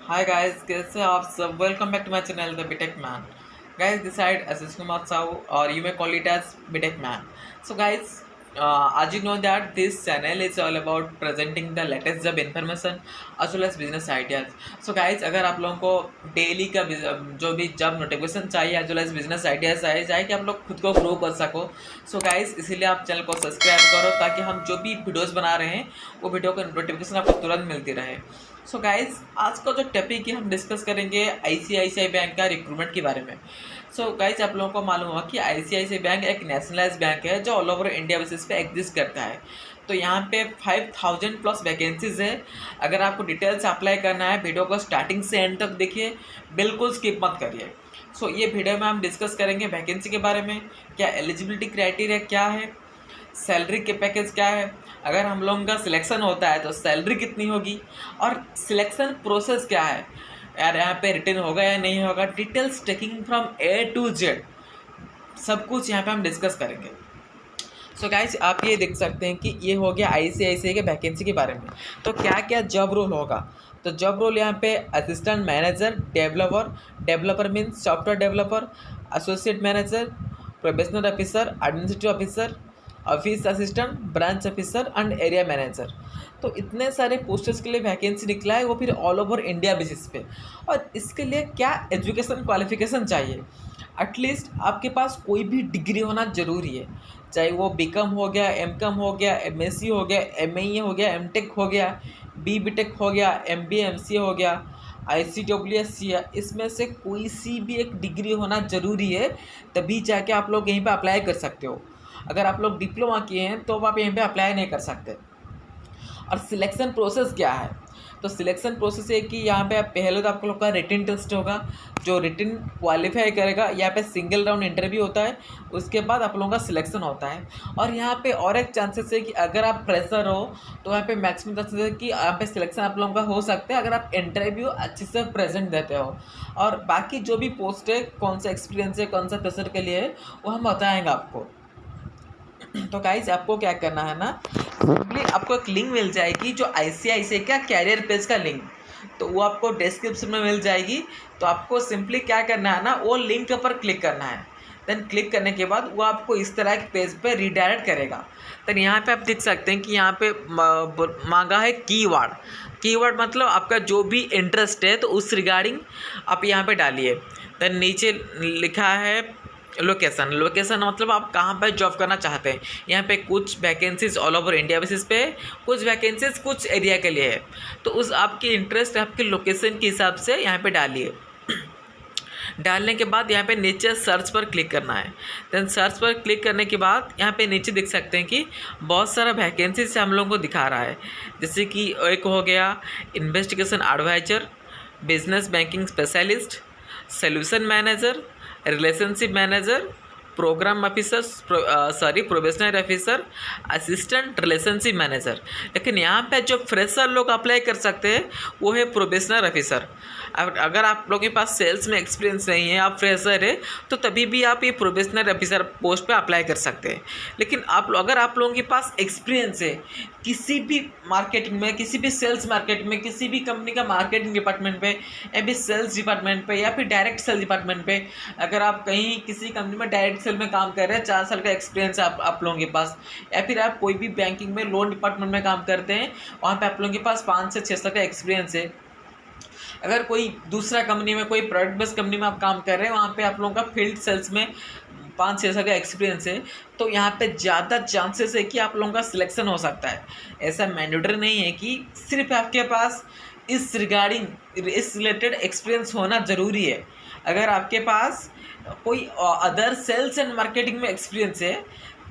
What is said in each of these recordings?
Hi guys, कैसे आप सब? Welcome back to my channel the BTech man. Guys, this side Ashish Kumar Sahu और you may call it as BTech man. So guys, as you know that this channel is all about presenting the latest job information as well as business ideas. So guys, अगर आप लोगों को daily का जो भी job notification चाहिए as well as business ideas चाहिए चाहे कि आप लोग खुद को ग्रो कर सको. So guys, इसीलिए आप चैनल को सब्सक्राइब करो ताकि हम जो भी वीडियोस बना रहे हैं वो वीडियो का नोटिफिकेशन आपको तुरंत मिलती रहे. सो गाइज, आज का जो टॉपिक है हम डिस्कस करेंगे आईसीआईसीआई बैंक का रिक्रूटमेंट के बारे में. सो गाइज, आप लोगों को मालूम होगा कि आईसीआईसीआई बैंक एक नेशनलाइज बैंक है जो ऑल ओवर इंडिया बेसिस पे एग्जिस्ट करता है. तो यहाँ पे 5000 प्लस वैकेंसीज है. अगर आपको डिटेल्स अप्लाई करना है, वीडियो को स्टार्टिंग से एंड तक देखिए, बिल्कुल स्किप मत करिए. सो ये वीडियो में हम डिस्कस करेंगे वैकेंसी के बारे में, क्या एलिजिबिलिटी क्राइटेरिया क्या है, सैलरी के पैकेज क्या है, अगर हम लोगों का सिलेक्शन होता है तो सैलरी कितनी होगी, और सिलेक्शन प्रोसेस क्या है यार, यहाँ पे रिटर्न होगा या नहीं होगा, details taking from A to Z सब कुछ यहाँ पे हम डिस्कस करेंगे. सो गाइस, आप ये देख सकते हैं कि ये हो गया आईसीआईसीआई के वैकेंसी के बारे में. तो क्या क्या जॉब रोल होगा, तो जॉब रोल यहाँ पे assistant manager, developer means software developer, associate manager, probational officer, administrative officer, office assistant, branch officer and area manager. तो इतने सारे पोस्टर्स के लिए वैकेंसी निकला है, वो फिर ऑल ओवर इंडिया बेसिस पे. और इसके लिए क्या एजुकेशन क्वालिफिकेशन चाहिए, एटलीस्ट आपके पास कोई भी डिग्री होना ज़रूरी है. चाहे वो बीकॉम हो गया, एमकॉम हो गया, एमएससी हो गया, एमईए हो गया, एमटेक हो गया, बीटेक हो गया, एमबीए एमसीए हो गया, आईसीडब्ल्यूएससी है, इसमें से कोई सी भी एक डिग्री होना ज़रूरी है. तभी जाके आप लोग यहीं पे अप्लाई कर सकते हो. अगर आप लोग डिप्लोमा किए हैं तो आप यहीं पे अप्लाई नहीं कर सकते. और सिलेक्शन प्रोसेस क्या है, तो सिलेक्शन प्रोसेस है कि यहाँ पे पहले तो आप लोग का रिटन टेस्ट होगा. जो रिटन क्वालिफाई करेगा, यहाँ पे सिंगल राउंड इंटरव्यू होता है, उसके बाद आप लोगों का सिलेक्शन होता है. और यहाँ पे और एक चांसेस है कि अगर आप फ्रेशर हो तो यहाँ पे मैक्सिमम चांसेस है कि यहाँ पे सिलेक्शन आप लोगों का हो सकता है अगर आप इंटरव्यू अच्छे से प्रेजेंट देते हो. और बाकी जो भी पोस्ट है, कौन सा एक्सपीरियंस है, कौन सा फ्रेशर के लिए है, वो हम बताएँगे आपको. तो गाइज, आपको क्या करना है ना, सिंपली आपको एक लिंक मिल जाएगी जो आईसीआईसीआई का कैरियर पेज का लिंक, तो वो आपको डिस्क्रिप्शन में मिल जाएगी. तो आपको सिंपली क्या करना है ना, वो लिंक पर क्लिक करना है. देन क्लिक करने के बाद वो आपको इस तरह के पेज पे रीडायरेक्ट करेगा. देन यहाँ पे आप देख सकते हैं कि यहाँ पे मांगा है कीवर्ड मतलब आपका जो भी इंटरेस्ट है तो उस रिगार्डिंग आप यहाँ पे डालिए. देन नीचे लिखा है लोकेशन मतलब आप कहाँ पर जॉब करना चाहते हैं. यहाँ पे कुछ vacancies all over India basis पे, कुछ वैकेंसीज कुछ एरिया के लिए है. तो उस आपकी इंटरेस्ट आपके लोकेशन के हिसाब से यहाँ पे डालिए. डालने के बाद यहाँ पे नीचे सर्च पर क्लिक करना है. देन सर्च पर क्लिक करने के बाद यहाँ पे नीचे देख सकते हैं कि बहुत सारा वैकेंसीज हम लोगों को दिखा रहा है. जैसे कि एक हो गया investigation adviser, business banking specialist, solution manager, relationship manager, programme officer, probationary officer, assistant relationship manager. लेकिन यहाँ पे जो फ्रेशर लोग अप्लाई कर सकते हैं वो है प्रोबेशनर ऑफिसर. अगर आप लोगों के पास सेल्स में एक्सपीरियंस नहीं है, आप फ्रेशर है, तो तभी भी आप ये प्रोबेशनर ऑफिसर पोस्ट पे अप्लाई कर सकते हैं. लेकिन अगर आप लोगों के पास एक्सपीरियंस है किसी भी मार्केटिंग में, किसी भी सेल्स मार्केट में, किसी भी कंपनी का मार्केटिंग डिपार्टमेंट पे या फिर सेल्स डिपार्टमेंट पे या फिर डायरेक्ट सेल डिपार्टमेंट पे, अगर आप कहीं किसी कंपनी में डायरेक्ट सेल में काम कर रहे हैं, 4 साल का एक्सपीरियंस है आप लोगों के पास, या फिर आप कोई भी बैंकिंग में लोन डिपार्टमेंट में काम करते हैं, वहाँ पे आप लोगों के पास 5 से 6 साल का एक्सपीरियंस है. अगर कोई दूसरा कंपनी में, कोई प्रोडक्ट बेस्ड कंपनी में आप काम कर रहे हैं, वहाँ पे आप लोगों का फील्ड सेल्स में 5-6 साल का एक्सपीरियंस है, तो यहाँ पे ज़्यादा चांसेस है कि आप लोगों का सिलेक्शन हो सकता है. ऐसा मैंडेटरी नहीं है कि सिर्फ आपके पास इस रिलेटेड एक्सपीरियंस होना ज़रूरी है. अगर आपके पास कोई अदर सेल्स एंड मार्केटिंग में एक्सपीरियंस है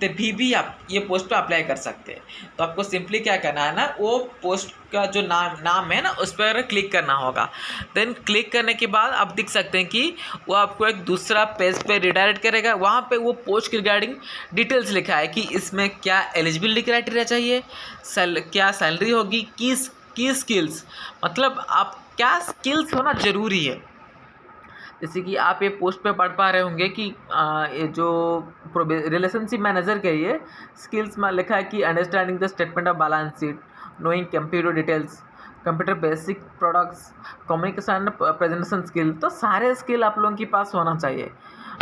तभी भी आप ये पोस्ट पे अप्लाई कर सकते हैं. तो आपको सिंपली क्या करना है ना, वो पोस्ट का जो नाम है ना उस पर क्लिक करना होगा. देन क्लिक करने के बाद आप देख सकते हैं कि वो आपको एक दूसरा पेज पे रिडायरेक्ट करेगा. वहाँ पे वो पोस्ट के रिगार्डिंग डिटेल्स लिखा है कि इसमें क्या एलिजिबिलिटी क्राइटेरिया चाहिए, क्या सैलरी होगी, की स्किल्स मतलब आप क्या स्किल्स होना ज़रूरी है. जैसे कि आप ये पोस्ट पे पढ़ पा रहे होंगे कि ये जो रिलेशनशिप मैनेजर के लिए स्किल्स में लिखा है कि understanding the statement of balance sheet, knowing computer details, computer basic products, communication, presentation skill, तो सारे स्किल आप लोगों के पास होना चाहिए।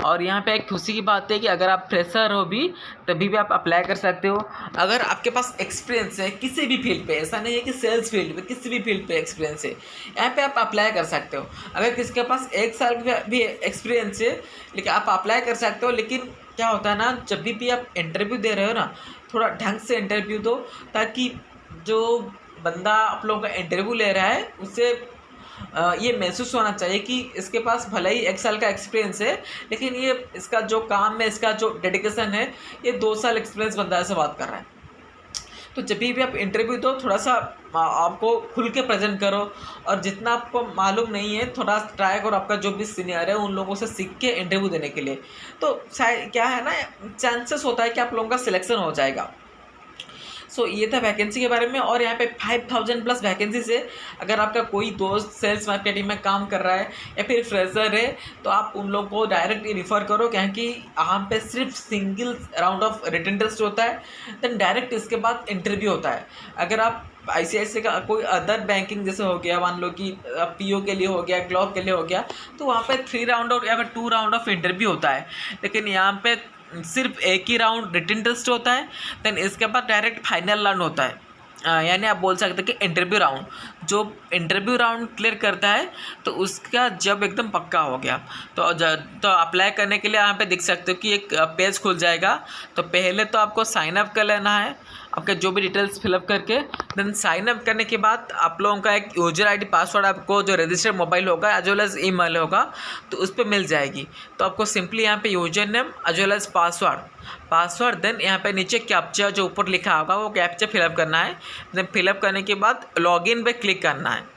और यहाँ पे एक खुशी की बात है कि अगर आप फ्रेशर हो भी तभी भी आप अप्लाई कर सकते हो। अगर आपके पास एक्सपीरियंस है किसी भी फील्ड पे, ऐसा नहीं है कि सेल्स फील्ड पे, किसी भी फील्ड पे एक्सपीरियंस है, यहाँ पे आप अप्लाई कर सकते हो। अगर किसी के पास 1 साल भी एक्सपीरियंस है लेकिन आप अप्लाई कर सकते हो। लेकिन क्या होता है ना, जब भी आप इंटरव्यू दे रहे हो ना, थोड़ा ढंग से इंटरव्यू दो, ताकि जो बंदा आप लोगों का इंटरव्यू ले रहा है उससे ये महसूस होना चाहिए कि इसके पास भले ही 1 साल का एक्सपीरियंस है, लेकिन ये इसका जो काम है, इसका जो डेडिकेशन है, ये 2 साल एक्सपीरियंस बंदा से बात कर रहा है। तो जब भी आप इंटरव्यू दो, थोड़ा सा आपको खुल के प्रेजेंट करो, और जितना आपको मालूम नहीं है थोड़ा ट्राई करो आपका जो भी सीनियर है उन लोगों से सीख के इंटरव्यू देने के लिए। तो शायद क्या है ना, चांसेस होता है कि आप लोगों का सिलेक्शन हो जाएगा। सो ये था वैकेंसी के बारे में। और यहाँ पे 5000 प्लस वैकेंसीज है। अगर आपका कोई दोस्त सेल्स मार्केटिंग में काम कर रहा है या फिर फ्रेशर है तो आप उन लोगों को डायरेक्ट रिफ़र करो, क्योंकि यहाँ पे सिर्फ single round off written test होता है, देन डायरेक्ट इसके बाद इंटरव्यू होता है। अगर आप ICICI का कोई अदर बैंकिंग जैसे हो गया, मान लो कि PO के लिए हो गया, क्लॉक के लिए हो गया, तो वहाँ पे 3 राउंड ऑफ या फिर 2 राउंड ऑफ इंटरव्यू होता है। लेकिन यहाँ पे सिर्फ एक ही राउंड रिटन टेस्ट होता है, देन इसके बाद डायरेक्ट फाइनल राउंड होता है। यानी आप बोल सकते हैं कि इंटरव्यू राउंड, जो इंटरव्यू राउंड क्लियर करता है तो उसका जब एकदम पक्का हो गया तो अप्लाई करने के लिए यहाँ पे देख सकते हो कि एक पेज खुल जाएगा। तो पहले तो आपको साइन अप कर लेना है, आपके जो भी डिटेल्स फिलअप करके, देन साइन अप करने के बाद आप लोगों का एक यूजर ID पासवर्ड आपको जो रजिस्टर्ड मोबाइल होगा एज वेल एज ईमेल होगा तो उस पर मिल जाएगी। तो आपको सिंपली यहाँ पे user name as well as password then यहाँ पे नीचे कैप्चा जो ऊपर लिखा होगा वो कैप्चा फिलअप करना है। देन फिलअप करने के बाद लॉगिन पे क्लिक करना है।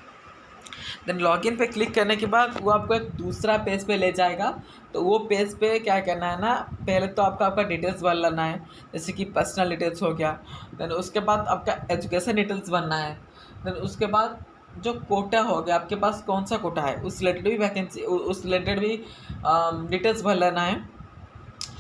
देन लॉगिन पे क्लिक करने के बाद वो आपको एक दूसरा पेज पे ले जाएगा। तो वो पेज पे क्या करना है ना, पहले तो आपका डिटेल्स भर लेना है, जैसे कि पर्सनल डिटेल्स हो गया। देन उसके बाद आपका एजुकेशन डिटेल्स भरना है। देन उसके बाद जो कोटा हो गया, आपके पास कौन सा कोटा है उस रिलेटेड भी वैकेंसी, उस रिलेटेड भी डिटेल्स भर लेना है।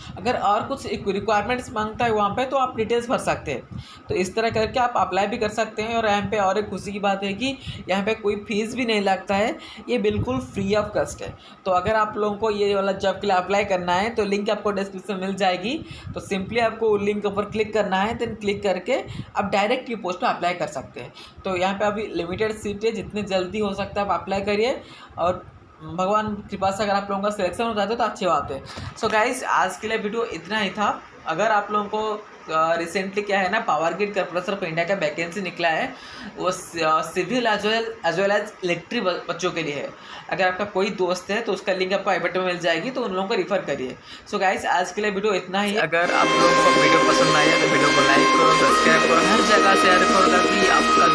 अगर और कुछ रिक्वायरमेंट्स मांगता है वहाँ पे तो आप डिटेल्स भर सकते हैं। तो इस तरह करके आप अप्लाई भी कर सकते हैं। और यहाँ पे और एक खुशी की बात है कि यहाँ पे कोई फीस भी नहीं लगता है, ये बिल्कुल फ्री ऑफ कॉस्ट है। तो अगर आप लोगों को ये वाला जॉब के लिए अप्लाई करना है तो लिंक आपको डिस्क्रिप्शन में मिल जाएगी। तो सिंपली आपको लिंक ऊपर क्लिक करना है, देन क्लिक करके आप डायरेक्ट ये पोस्ट पर अप्लाई कर सकते हैं। तो यहाँ पर अभी लिमिटेड सीट है, जितनी जल्दी हो सकता है आप अप्लाई करिए, और भगवान कृपा से अगर आप लोगों का सिलेक्शन हो जाता है तो अच्छी बात है। सो गाइस, आज के लिए वीडियो इतना ही था। अगर आप लोगों को रिसेंटली क्या है ना, power grid corporation of India का वैकेंसी निकला है, वो civil as well as electric बच्चों के लिए है। अगर आपका कोई दोस्त है तो उसका लिंक आपको आई बटन में मिल जाएगी, तो उन लोगों को रिफर करिए। सो गाइस, आज के लिए वीडियो इतना ही। अगर आप लोगों को वीडियो पसंद आई है तो वीडियो को लाइक करो, सब्सक्राइब करो, हर जगह शेयर करो, ताकि आपका